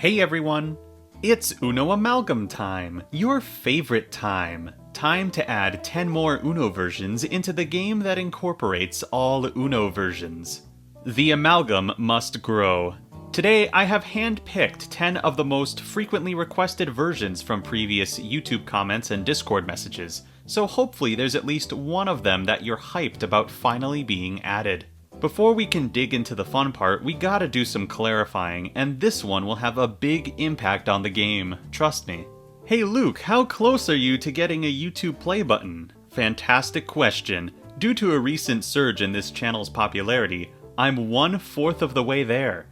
Hey everyone! It's Uno Amalgam time! Your favorite time! Time to add 10 more Uno versions into the game that incorporates all Uno versions. The Amalgam must grow. Today I have hand-picked 10 of the most frequently requested versions from previous YouTube comments and Discord messages, so hopefully there's at least one of them that you're hyped about finally being added. Before we can dig into the fun part, we gotta do some clarifying, and this one will have a big impact on the game, trust me. Hey Luke, how close are you to getting a YouTube play button? Fantastic question. Due to a recent surge in this channel's popularity, I'm 1/4 of the way there.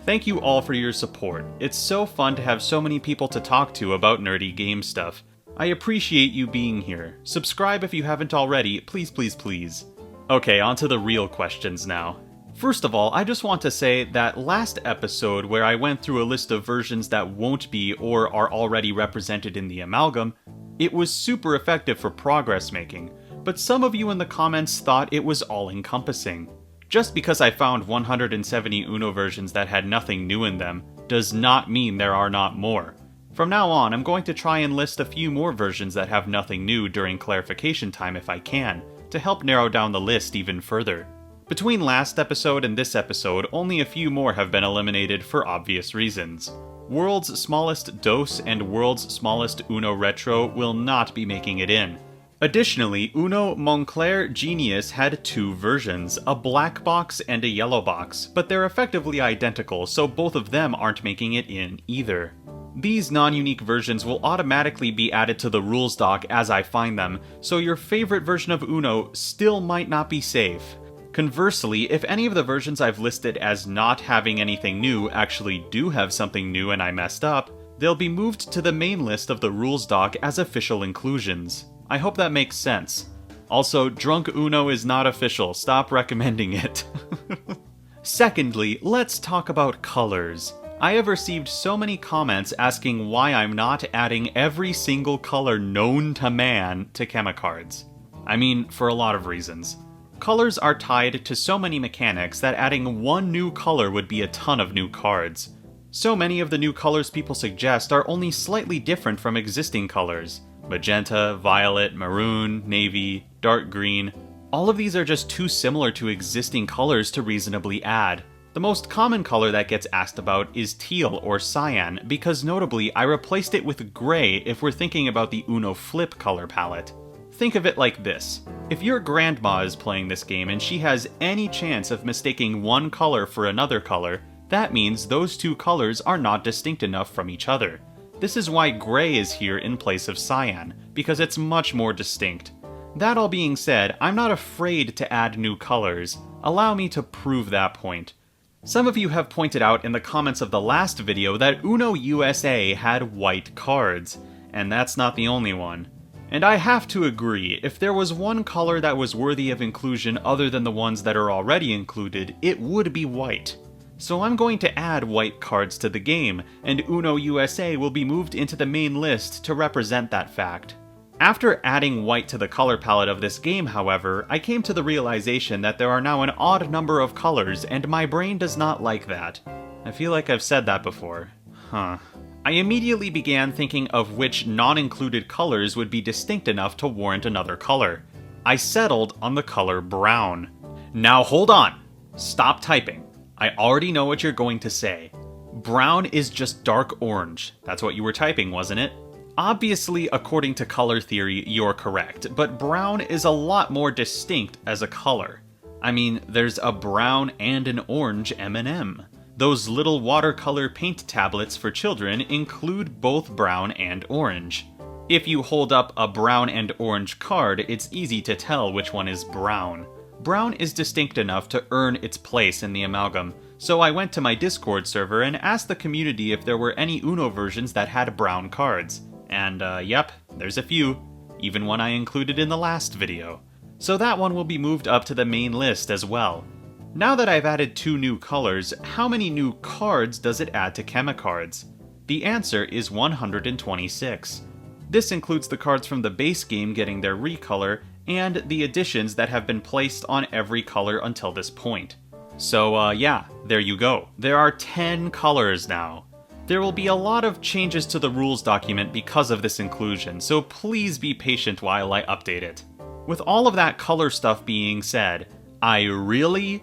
Thank you all for your support. It's so fun to have so many people to talk to about nerdy game stuff. I appreciate you being here. Subscribe if you haven't already, please, please, please. Okay, on to the real questions now. First of all, I just want to say that last episode where I went through a list of versions that won't be or are already represented in the Amalgam, it was super effective for progress making, but some of you in the comments thought it was all-encompassing. Just because I found 170 Uno versions that had nothing new in them, does not mean there are not more. From now on, I'm going to try and list a few more versions that have nothing new during clarification time if I can, to help narrow down the list even further. Between last episode and this episode, only a few more have been eliminated for obvious reasons. World's Smallest DOS and World's Smallest Uno Retro will not be making it in. Additionally, Uno Moncler Genius had 2 versions, a black box and a yellow box, but they're effectively identical, so both of them aren't making it in either. These non-unique versions will automatically be added to the rules doc as I find them, so your favorite version of Uno still might not be safe. Conversely, if any of the versions I've listed as not having anything new actually do have something new and I messed up, they'll be moved to the main list of the rules doc as official inclusions. I hope that makes sense. Also, Drunk Uno is not official, stop recommending it. Secondly, let's talk about colors. I have received so many comments asking why I'm not adding every single color known to man to Chemicards. I mean, for a lot of reasons. Colors are tied to so many mechanics that adding one new color would be a ton of new cards. So many of the new colors people suggest are only slightly different from existing colors. Magenta, violet, maroon, navy, dark green. All of these are just too similar to existing colors to reasonably add. The most common color that gets asked about is teal or cyan, because notably I replaced it with gray if we're thinking about the Uno Flip color palette. Think of it like this. If your grandma is playing this game and she has any chance of mistaking one color for another color, that means those two colors are not distinct enough from each other. This is why gray is here in place of cyan, because it's much more distinct. That all being said, I'm not afraid to add new colors. Allow me to prove that point. Some of you have pointed out in the comments of the last video that Uno USA had white cards, and that's not the only one. And I have to agree, if there was one color that was worthy of inclusion other than the ones that are already included, it would be white. So I'm going to add white cards to the game, and Uno USA will be moved into the main list to represent that fact. After adding white to the color palette of this game, however, I came to the realization that there are now an odd number of colors, and my brain does not like that. I feel like I've said that before. I immediately began thinking of which non-included colors would be distinct enough to warrant another color. I settled on the color brown. Now hold on! Stop typing. I already know what you're going to say. Brown is just dark orange. That's what you were typing, wasn't it? Obviously, according to color theory, you're correct, but brown is a lot more distinct as a color. I mean, there's a brown and an orange M&M. Those little watercolor paint tablets for children include both brown and orange. If you hold up a brown and orange card, it's easy to tell which one is brown. Brown is distinct enough to earn its place in the Amalgam, so I went to my Discord server and asked the community if there were any Uno versions that had brown cards. And yep, there's a few, even one I included in the last video. So that one will be moved up to the main list as well. Now that I've added 2 new colors, how many new cards does it add to Chemicards? The answer is 126. This includes the cards from the base game getting their recolor, and the additions that have been placed on every color until this point. So yeah, there you go. There are 10 colors now. There will be a lot of changes to the rules document because of this inclusion, so please be patient while I update it. With all of that color stuff being said, I really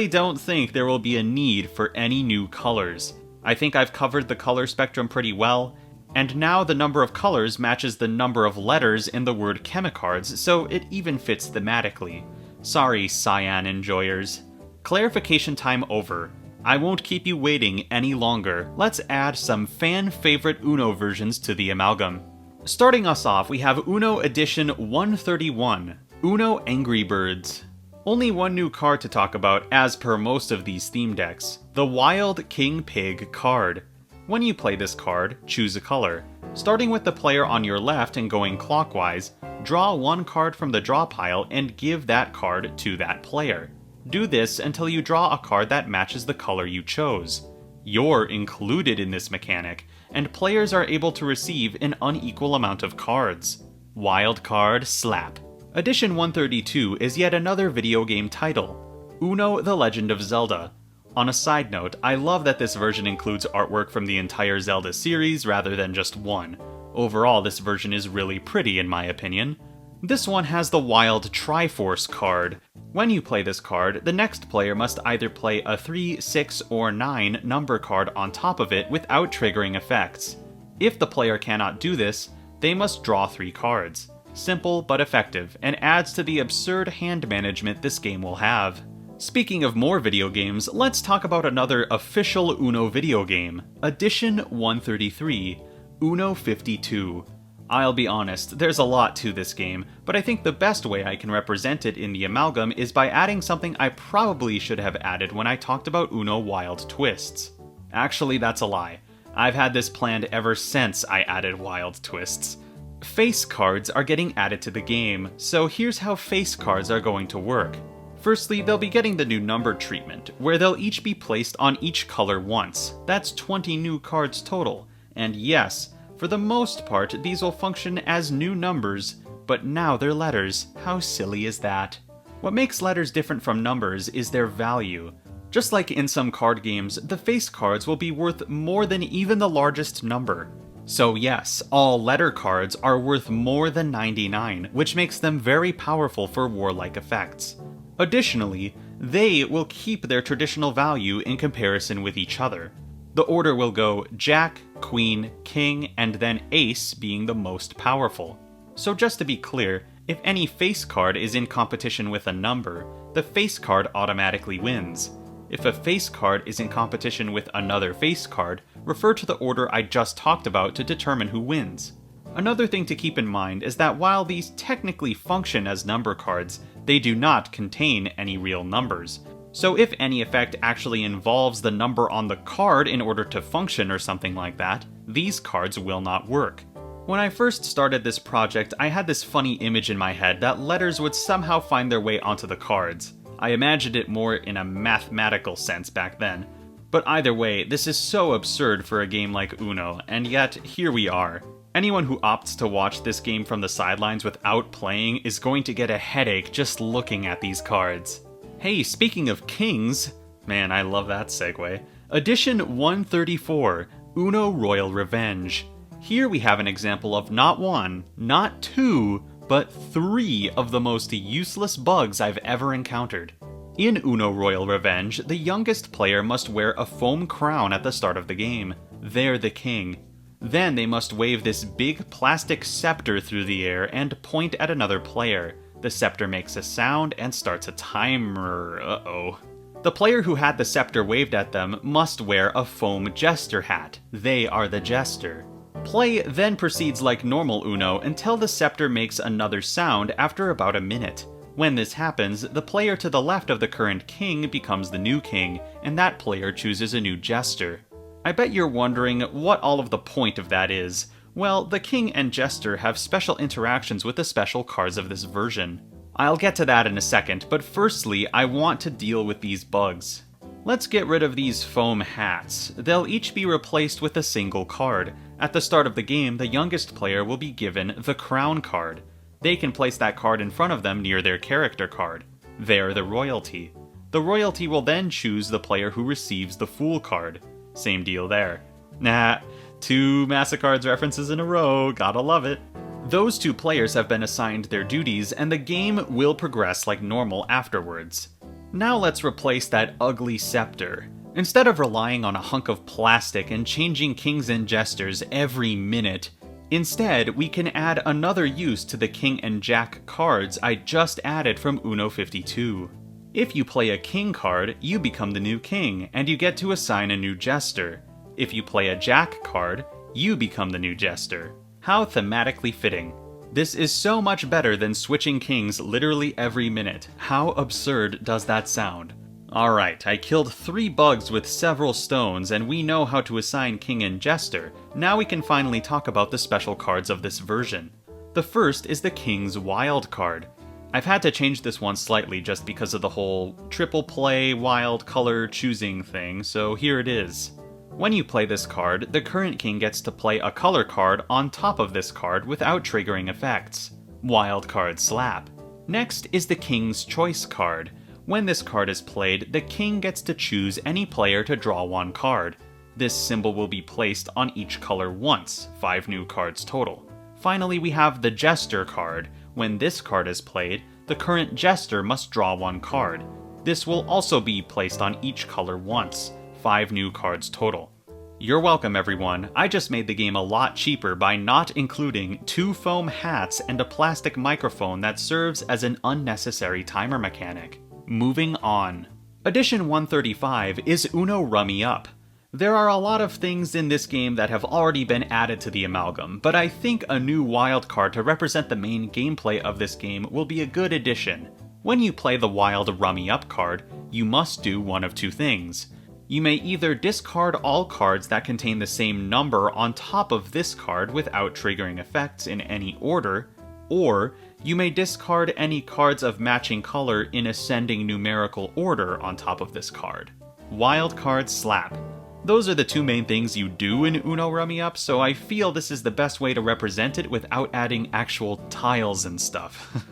don't think there will be a need for any new colors. I think I've covered the color spectrum pretty well, and now the number of colors matches the number of letters in the word chemicards, so it even fits thematically. Sorry, cyan enjoyers. Clarification time over. I won't keep you waiting any longer. Let's add some fan-favorite Uno versions to the Amalgam. Starting us off, we have Uno Edition 131, Uno Angry Birds. Only one new card to talk about as per most of these theme decks, the Wild King Pig card. When you play this card, choose a color. Starting with the player on your left and going clockwise, draw one card from the draw pile and give that card to that player. Do this until you draw a card that matches the color you chose. You're included in this mechanic, and players are able to receive an unequal amount of cards. Wild card slap. Edition 132 is yet another video game title, Uno the Legend of Zelda. On a side note, I love that this version includes artwork from the entire Zelda series rather than just one. Overall, this version is really pretty in my opinion. This one has the Wild Triforce card. When you play this card, the next player must either play a 3, 6, or 9 number card on top of it without triggering effects. If the player cannot do this, they must draw 3 cards. Simple but effective, and adds to the absurd hand management this game will have. Speaking of more video games, let's talk about another official Uno video game, Edition 133, Uno 52. I'll be honest, there's a lot to this game, but I think the best way I can represent it in the Amalgam is by adding something I probably should have added when I talked about Uno Wild Twists. Actually, that's a lie. I've had this planned ever since I added Wild Twists. Face cards are getting added to the game, so here's how face cards are going to work. Firstly, they'll be getting the new number treatment, where they'll each be placed on each color once. That's 20 new cards total. And yes, for the most part, these will function as new numbers, but now they're letters. How silly is that? What makes letters different from numbers is their value. Just like in some card games, the face cards will be worth more than even the largest number. So yes, all letter cards are worth more than 99, which makes them very powerful for warlike effects. Additionally, they will keep their traditional value in comparison with each other. The order will go Jack, Queen, King, and then Ace being the most powerful. So just to be clear, if any face card is in competition with a number, the face card automatically wins. If a face card is in competition with another face card, refer to the order I just talked about to determine who wins. Another thing to keep in mind is that while these technically function as number cards, they do not contain any real numbers. So if any effect actually involves the number on the card in order to function or something like that, these cards will not work. When I first started this project, I had this funny image in my head that letters would somehow find their way onto the cards. I imagined it more in a mathematical sense back then. But either way, this is so absurd for a game like Uno, and yet here we are. Anyone who opts to watch this game from the sidelines without playing is going to get a headache just looking at these cards. Hey, speaking of kings, man, I love that segue. Edition 134, Uno Royal Revenge. Here we have an example of not one, not two, but 3 of the most useless bugs I've ever encountered. In Uno Royal Revenge, the youngest player must wear a foam crown at the start of the game. They're the king. Then they must wave this big plastic scepter through the air and point at another player. The scepter makes a sound and starts a timer. Uh-oh. The player who had the scepter waved at them must wear a foam jester hat. They are the jester. Play then proceeds like normal Uno until the scepter makes another sound after about a minute. When this happens, the player to the left of the current king becomes the new king, and that player chooses a new jester. I bet you're wondering what all of the point of that is. Well, the king and jester have special interactions with the special cards of this version. I'll get to that in a second, but firstly, I want to deal with these bugs. Let's get rid of these foam hats. They'll each be replaced with a single card. At the start of the game, the youngest player will be given the crown card. They can place that card in front of them near their character card. They're the royalty. The royalty will then choose the player who receives the fool card. Same deal there. Nah, 2 MasterCards references in a row, gotta love it. Those 2 players have been assigned their duties, and the game will progress like normal afterwards. Now let's replace that ugly scepter. Instead of relying on a hunk of plastic and changing kings and jesters every minute, instead we can add another use to the king and jack cards I just added from Uno 52. If you play a king card, you become the new king, and you get to assign a new jester. If you play a jack card, you become the new jester. How thematically fitting. This is so much better than switching kings literally every minute. How absurd does that sound? Alright, I killed 3 bugs with several stones, and we know how to assign king and jester. Now we can finally talk about the special cards of this version. The first is the King's Wild card. I've had to change this one slightly just because of the whole triple play wild color choosing thing, so here it is. When you play this card, the current king gets to play a color card on top of this card without triggering effects. Wild card slap. Next is the King's Choice card. When this card is played, the king gets to choose any player to draw 1 card. This symbol will be placed on each color once, 5 new cards total. Finally, we have the Jester card. When this card is played, the current jester must draw 1 card. This will also be placed on each color once, 5 new cards total. You're welcome, everyone. I just made the game a lot cheaper by not including 2 foam hats and a plastic microphone that serves as an unnecessary timer mechanic. Moving on. Edition 135 is Uno Rummy Up. There are a lot of things in this game that have already been added to the Amalgam, but I think a new wild card to represent the main gameplay of this game will be a good addition. When you play the wild Rummy Up card, you must do one of 2 things. You may either discard all cards that contain the same number on top of this card without triggering effects in any order, or you may discard any cards of matching color in ascending numerical order on top of this card. Wild card slap. Those are the 2 main things you do in Uno Rummy Up, so I feel this is the best way to represent it without adding actual tiles and stuff.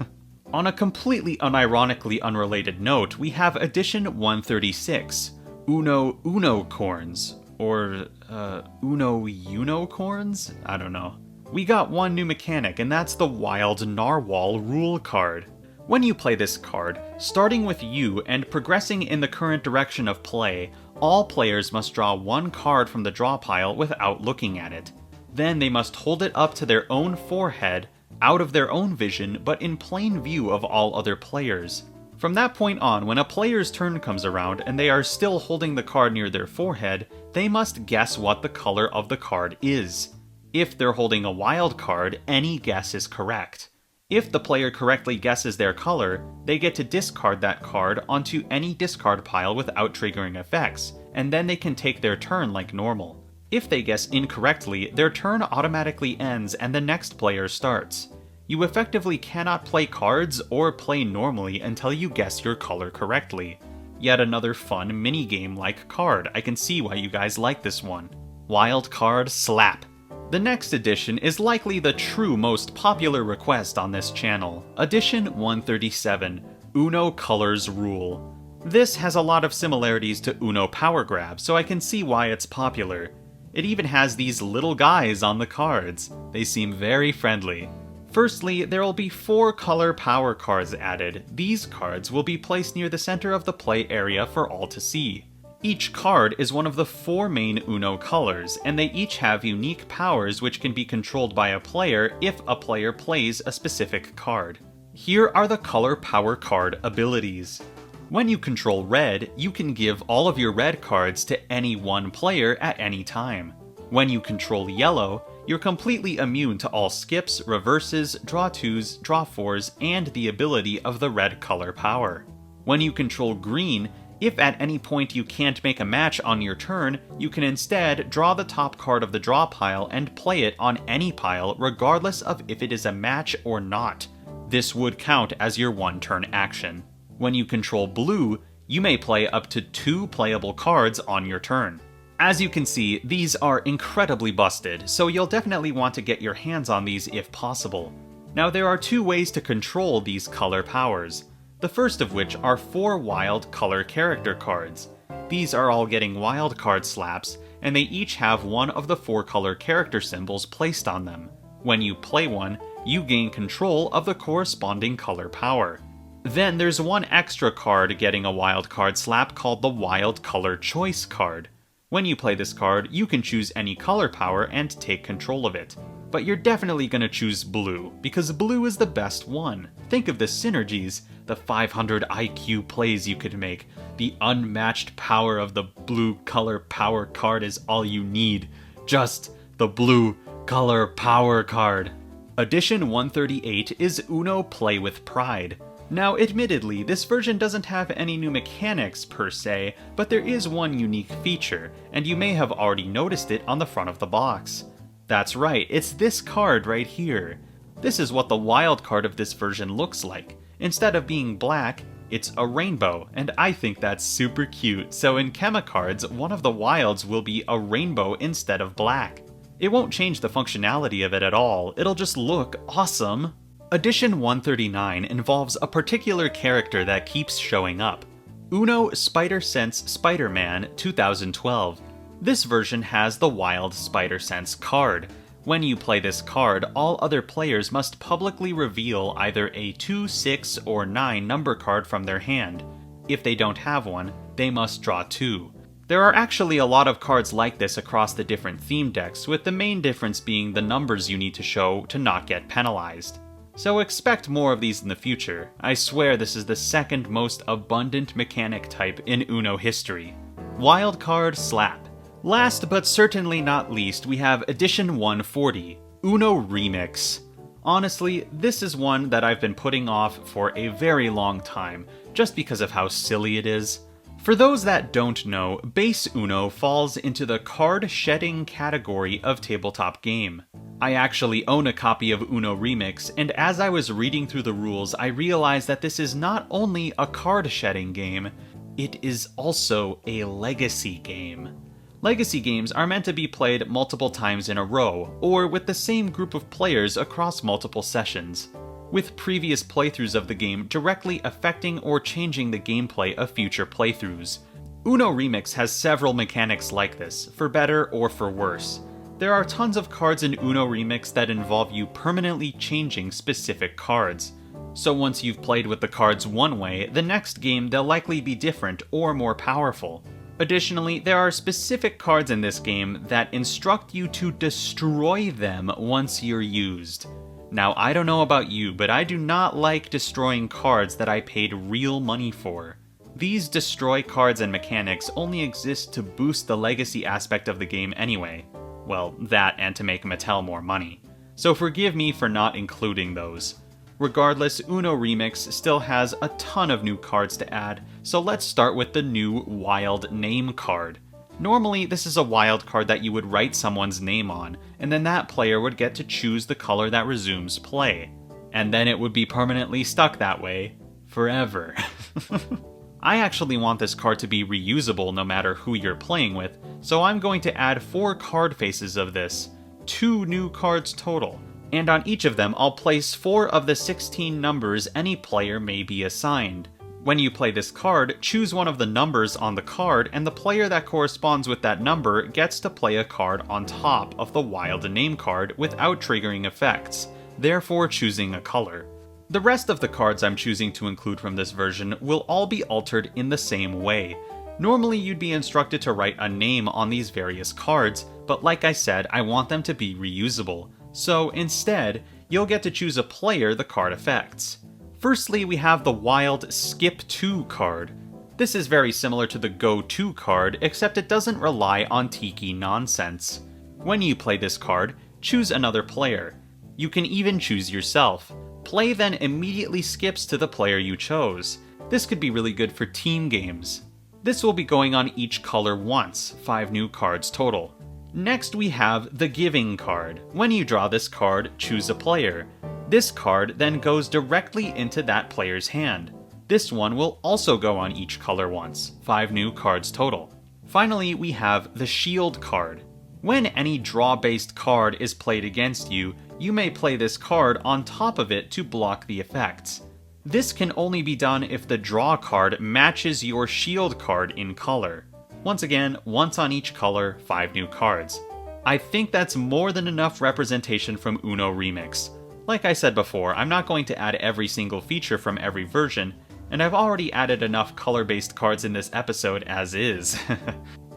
On a completely unironically unrelated note, we have Edition 136, Uno Unicorns, or Uno Unicorns? I don't know. We got 1 new mechanic, and that's the Wild Narwhal rule card. When you play this card, starting with you and progressing in the current direction of play, all players must draw 1 card from the draw pile without looking at it. Then they must hold it up to their own forehead, out of their own vision, but in plain view of all other players. From that point on, when a player's turn comes around and they are still holding the card near their forehead, they must guess what the color of the card is. If they're holding a wild card, any guess is correct. If the player correctly guesses their color, they get to discard that card onto any discard pile without triggering effects, and then they can take their turn like normal. If they guess incorrectly, their turn automatically ends and the next player starts. You effectively cannot play cards or play normally until you guess your color correctly. Yet another fun minigame-like card. I can see why you guys like this one. Wild card slap. The next edition is likely the true most popular request on this channel, Edition 137, Uno Colors Rule. This has a lot of similarities to Uno Power Grab, so I can see why it's popular. It even has these little guys on the cards. They seem very friendly. Firstly, there will be 4 color power cards added. These cards will be placed near the center of the play area for all to see. Each card is one of the 4 main Uno colors, and they each have unique powers which can be controlled by a player if a player plays a specific card. Here are the color power card abilities. When you control red, you can give all of your red cards to any one player at any time. When you control yellow, you're completely immune to all skips, reverses, draw 2s, draw 4s, and the ability of the red color power. When you control green, if at any point you can't make a match on your turn, you can instead draw the top card of the draw pile and play it on any pile regardless of if it is a match or not. This would count as your 1-turn action. When you control blue, you may play up to 2 playable cards on your turn. As you can see, these are incredibly busted, so you'll definitely want to get your hands on these if possible. Now there are 2 ways to control these color powers. The first of which are 4 wild color character cards. These are all getting wild card slaps, and they each have one of the 4-color character symbols placed on them. When you play one, you gain control of the corresponding color power. Then there's one extra card getting a wild card slap called the Wild Color Choice card. When you play this card, you can choose any color power and take control of it. But you're definitely going to choose blue, because blue is the best one. Think of the synergies, the 500 IQ plays you could make. The unmatched power of the blue color power card is all you need. Just the blue color power card. Edition 138 is Uno Play with Pride. Now, admittedly, this version doesn't have any new mechanics per se, but there is one unique feature, and you may have already noticed it on the front of the box. That's right, it's this card right here. This is what the wild card of this version looks like. Instead of being black, it's a rainbow, and I think that's super cute. So in Chema cards, one of the wilds will be a rainbow instead of black. It won't change the functionality of it at all, it'll just look awesome. Edition 139 involves a particular character that keeps showing up. Uno Spider Sense Spider-Man 2012. This version has the Wild Spider Sense card. When you play this card, all other players must publicly reveal either a 2, 6, or 9 number card from their hand. If they don't have one, they must draw 2. There are actually a lot of cards like this across the different theme decks, with the main difference being the numbers you need to show to not get penalized. So expect more of these in the future. I swear this is the second most abundant mechanic type in Uno history. Wildcard Slap. Last but certainly not least, we have Edition 140, Uno Remix. Honestly, this is one that I've been putting off for a very long time, just because of how silly it is. For those that don't know, base Uno falls into the card shedding category of tabletop game. I actually own a copy of Uno Remix, and as I was reading through the rules, I realized that this is not only a card shedding game, it is also a legacy game. Legacy games are meant to be played multiple times in a row, or with the same group of players across multiple sessions, with previous playthroughs of the game directly affecting or changing the gameplay of future playthroughs. Uno Remix has several mechanics like this, for better or for worse. There are tons of cards in Uno Remix that involve you permanently changing specific cards. So once you've played with the cards one way, the next game they'll likely be different or more powerful. Additionally, there are specific cards in this game that instruct you to destroy them once you're used. Now, I don't know about you, but I do not like destroying cards that I paid real money for. These destroy cards and mechanics only exist to boost the legacy aspect of the game anyway. Well, that and to make Mattel more money. So forgive me for not including those. Regardless, Uno Remix still has a ton of new cards to add, so let's start with the new Wild Name card. Normally, this is a wild card that you would write someone's name on, and then that player would get to choose the color that resumes play. And then it would be permanently stuck that way, forever. I actually want this card to be reusable no matter who you're playing with, so I'm going to add 4 card faces of this, 2 new cards total. And on each of them, I'll place 4 of the 16 numbers any player may be assigned. When you play this card, choose one of the numbers on the card, and the player that corresponds with that number gets to play a card on top of the Wild Name card without triggering effects, therefore choosing a color. The rest of the cards I'm choosing to include from this version will all be altered in the same way. Normally you'd be instructed to write a name on these various cards, but like I said, I want them to be reusable. So instead, you'll get to choose a player the card affects. Firstly, we have the Wild Skip To card. This is very similar to the Go To card, except it doesn't rely on tiki nonsense. When you play this card, choose another player. You can even choose yourself. Play then immediately skips to the player you chose. This could be really good for team games. This will be going on each color once, 5 new cards total. Next we have the Giving card. When you draw this card, choose a player. This card then goes directly into that player's hand. This one will also go on each color once, 5 new cards total. Finally, we have the Shield card. When any draw-based card is played against you, you may play this card on top of it to block the effects. This can only be done if the draw card matches your shield card in color. Once again, once on each color, 5 new cards. I think that's more than enough representation from Uno Remix. Like I said before, I'm not going to add every single feature from every version, and I've already added enough color-based cards in this episode as is.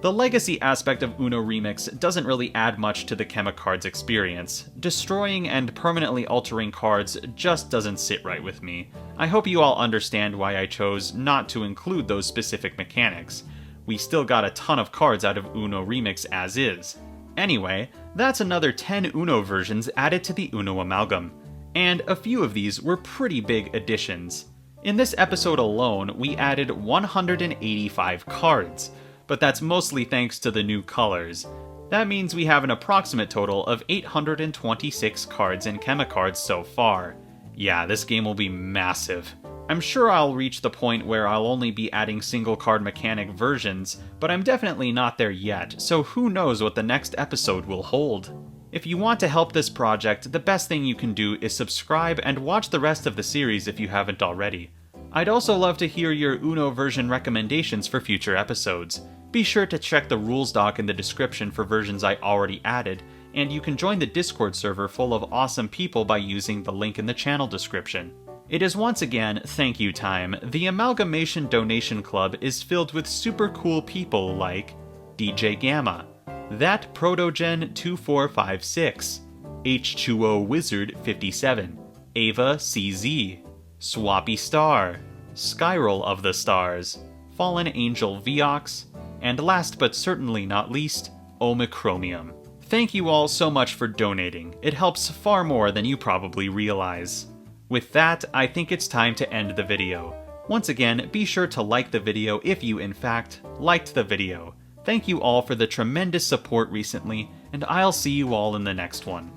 The legacy aspect of Uno Remix doesn't really add much to the Chemicard's experience. Destroying and permanently altering cards just doesn't sit right with me. I hope you all understand why I chose not to include those specific mechanics. We still got a ton of cards out of Uno Remix as is. Anyway, that's another 10 Uno versions added to the Uno Amalgam, and a few of these were pretty big additions. In this episode alone, we added 185 cards, but that's mostly thanks to the new colors. That means we have an approximate total of 826 cards in Chemicards so far. Yeah, this game will be massive. I'm sure I'll reach the point where I'll only be adding single card mechanic versions, but I'm definitely not there yet, so who knows what the next episode will hold. If you want to help this project, the best thing you can do is subscribe and watch the rest of the series if you haven't already. I'd also love to hear your Uno version recommendations for future episodes. Be sure to check the rules doc in the description for versions I already added, and you can join the Discord server full of awesome people by using the link in the channel description. It is once again thank you time. The Amalgamation Donation Club is filled with super cool people like DJ Gamma, That Protogen 2456, H2O Wizard 57, Ava CZ, Swappy Star, Skyral of the Stars, Fallen Angel Viox, and last but certainly not least, Omicromium. Thank you all so much for donating. It helps far more than you probably realize. With that, I think it's time to end the video. Once again, be sure to like the video if you in fact liked the video. Thank you all for the tremendous support recently, and I'll see you all in the next one.